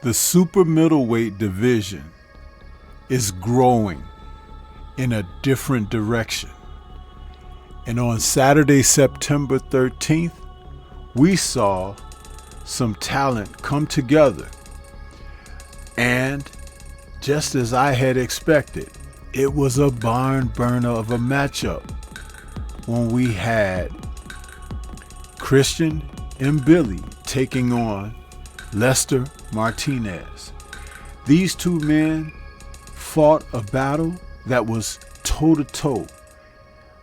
The super middleweight division is growing in a different direction. And on Saturday, September 13th, we saw some talent come together. And just as I had expected, it was a barn burner of a matchup when we had Christian Mbilli taking on Lester Martinez. These two men fought a battle that was toe-to-toe,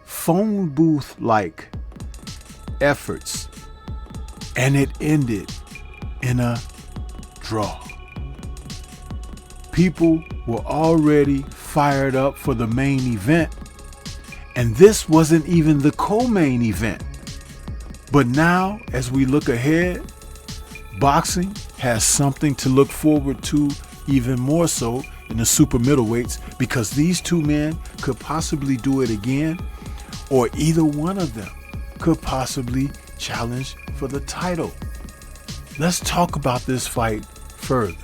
phone booth-like efforts, and it ended in a draw. People were already fired up for the main event, and this wasn't even the co-main event. But now, as we look ahead, boxing has something to look forward to even more so in the super middleweights, because these two men could possibly do it again, or either one of them could possibly challenge for the title. Let's talk about this fight further.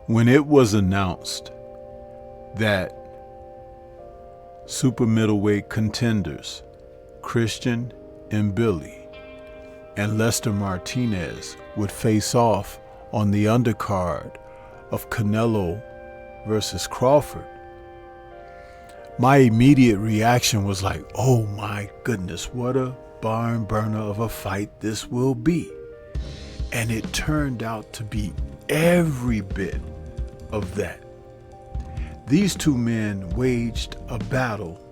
When it was announced that super middleweight contenders Christian Mbilli and Lester Martinez would face off on the undercard of Canelo versus Crawford, my immediate reaction was like, oh my goodness, what a barn burner of a fight this will be. And it turned out to be every bit of that. These two men waged a battle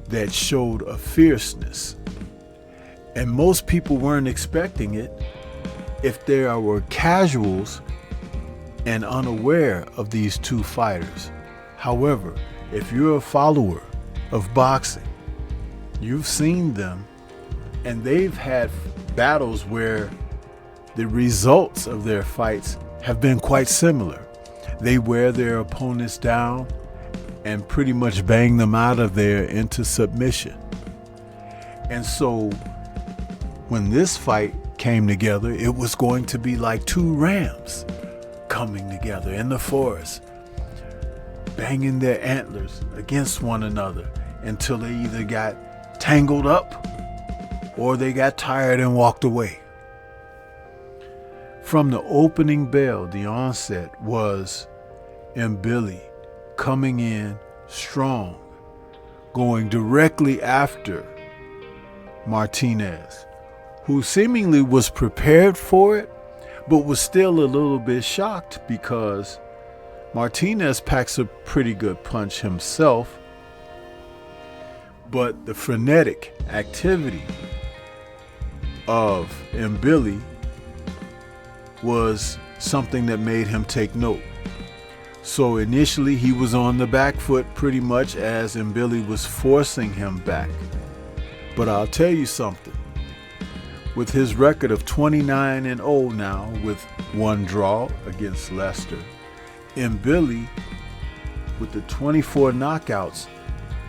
that showed a fierceness, and most people weren't expecting it if there were casuals and unaware of these two fighters. However, if you're a follower of boxing, you've seen them, and they've had battles where the results of their fights have been quite similar. They wear their opponents down and pretty much bang them out of there into submission. And so when this fight came together, it was going to be like two rams coming together in the forest, banging their antlers against one another until they either got tangled up or they got tired and walked away. From the opening bell, the onset was Mbilli coming in strong, going directly after Martinez, who seemingly was prepared for it, but was still a little bit shocked because Martinez packs a pretty good punch himself, but the frenetic activity of Mbilli was something that made him take note. So initially he was on the back foot pretty much as Mbilli was forcing him back. But I'll tell you something. With his record of 29-0 now with one draw against Lester, Mbilli, with the 24 knockouts,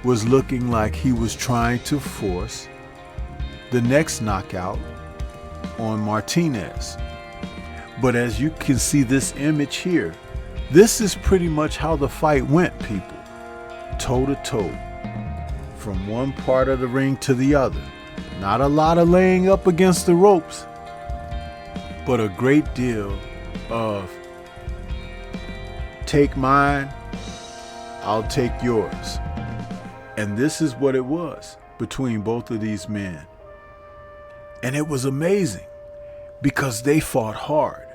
was looking like he was trying to force the next knockout on Martinez. But as you can see this image here, this is pretty much how the fight went, people. Toe to toe, from one part of the ring to the other. Not a lot of laying up against the ropes, but a great deal of take mine, I'll take yours. And this is what it was between both of these men. And it was amazing because they fought hard.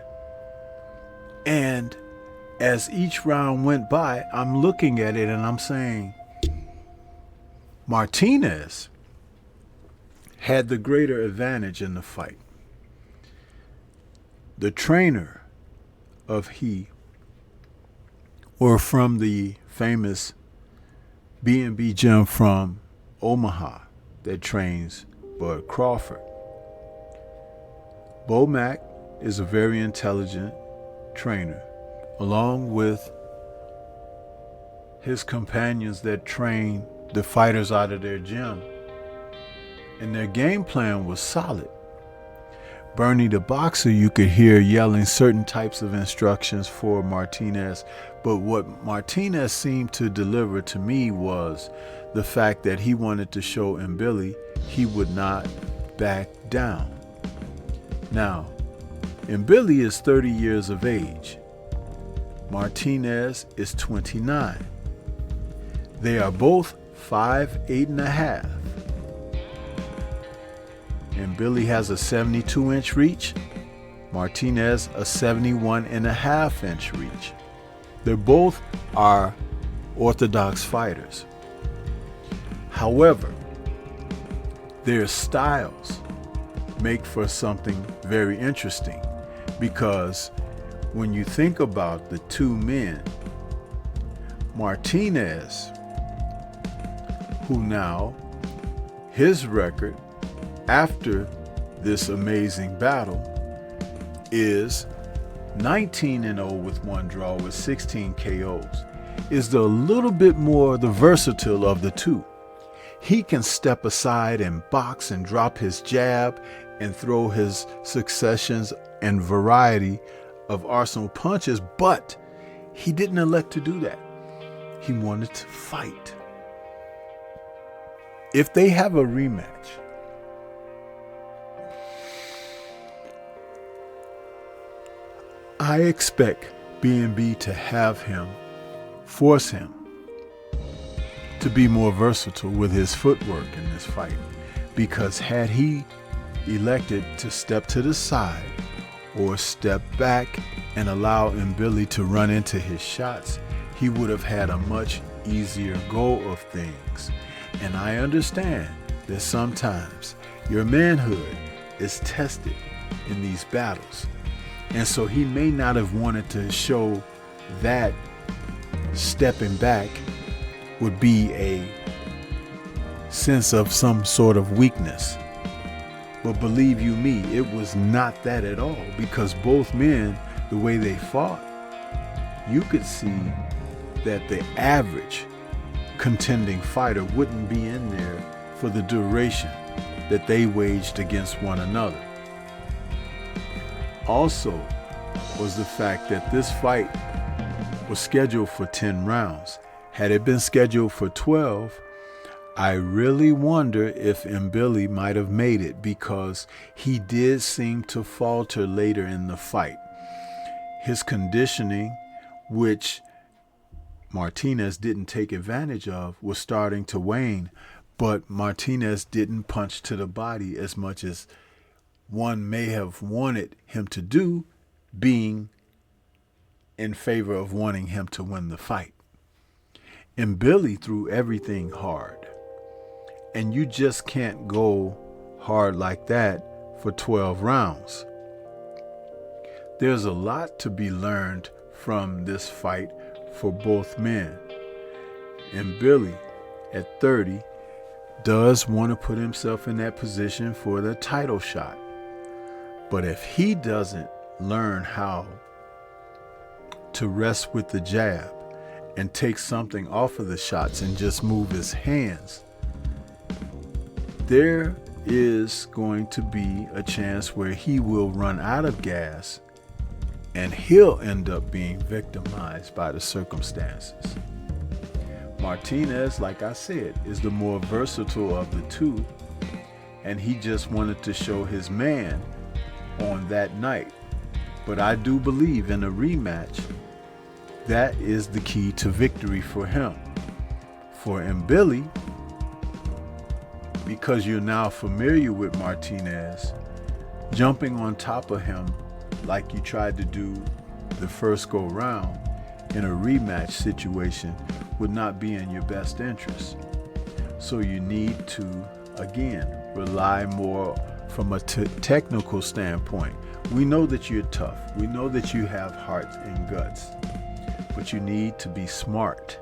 And as each round went by, I'm looking at it and I'm saying, Martinez had the greater advantage in the fight. The trainer of he were from the famous B&B gym from Omaha that trains Bud Crawford. Bo Mack is a very intelligent trainer, along with his companions that train the fighters out of their gym. And their game plan was solid. Bernie the boxer, you could hear yelling certain types of instructions for Martinez, but what Martinez seemed to deliver to me was the fact that he wanted to show Mbilli he would not back down. Now, Mbilli is 30 years of age. Martinez is 29. They are both 5'8.5". Mbilli has a 72-inch reach, Martinez a 71.5-inch reach. They both are orthodox fighters. However, their styles make for something very interesting, because when you think about the two men, Martinez, who now his record after this amazing battle is 19-0 with 1 draw with 16 KOs, is the little bit more the versatile of the two. He can step aside and box and drop his jab and throw his successions and variety of arsenal punches, but he didn't elect to do that. He wanted to fight. If they have a rematch, I expect B&B to have him, force him to be more versatile with his footwork in this fight, because had he elected to step to the side or step back and allow Mbilli to run into his shots, he would have had a much easier go of things. And I understand that sometimes your manhood is tested in these battles. And so he may not have wanted to show that stepping back would be a sense of some sort of weakness. But believe you me, it was not that at all, because both men, the way they fought, you could see that the average contending fighter wouldn't be in there for the duration that they waged against one another. Also was the fact that this fight was scheduled for 10 rounds. Had it been scheduled for 12, I really wonder if Mbilli might have made it, because he did seem to falter later in the fight. His conditioning, which Martinez didn't take advantage of, was starting to wane, but Martinez didn't punch to the body as much as one may have wanted him to do, being in favor of wanting him to win the fight. Mbilli threw everything hard, and you just can't go hard like that for 12 rounds. There's a lot to be learned from this fight for both men. Mbilli, at 30, does want to put himself in that position for the title shot. But if he doesn't learn how to rest with the jab and take something off of the shots and just move his hands, there is going to be a chance where he will run out of gas and he'll end up being victimized by the circumstances. Martinez, like I said, is the more versatile of the two. and he just wanted to show his man on that night. But I do believe in a rematch, that is the key to victory for him. For Mbilli, because you're now familiar with Martinez, jumping on top of him like you tried to do the first go round in a rematch situation would not be in your best interest. So you need to, again, rely more from a technical standpoint. We know that you're tough. We know that you have heart and guts, but you need to be smart.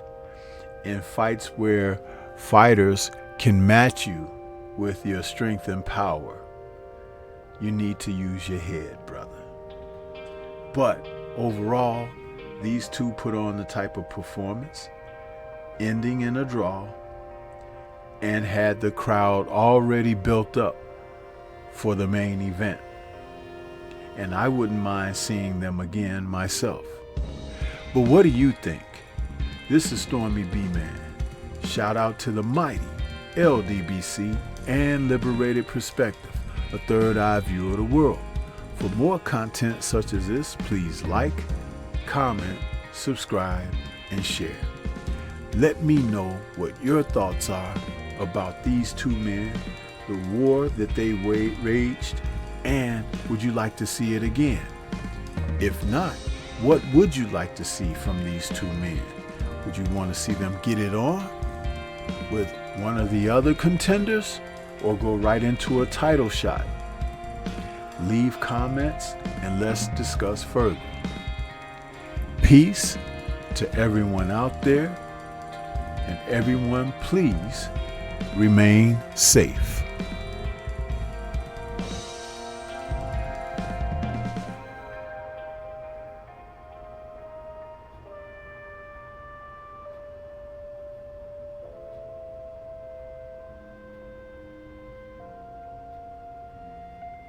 In fights where fighters can match you with your strength and power, you need to use your head, brother. But overall, these two put on the type of performance, ending in a draw, and had the crowd already built up for the main event. And I wouldn't mind seeing them again myself. But what do you think? This is Stormy B-Man. Shout out to the mighty LDBC and Liberated Perspective, a third eye view of the world. For more content such as this, please like, comment, subscribe, and share. Let me know what your thoughts are about these two men, the war that they waged, and would you like to see it again? If not, what would you like to see from these two men? Would you want to see them get it on with one of the other contenders or go right into a title shot? Leave comments and let's discuss further. Peace to everyone out there, and everyone please remain safe.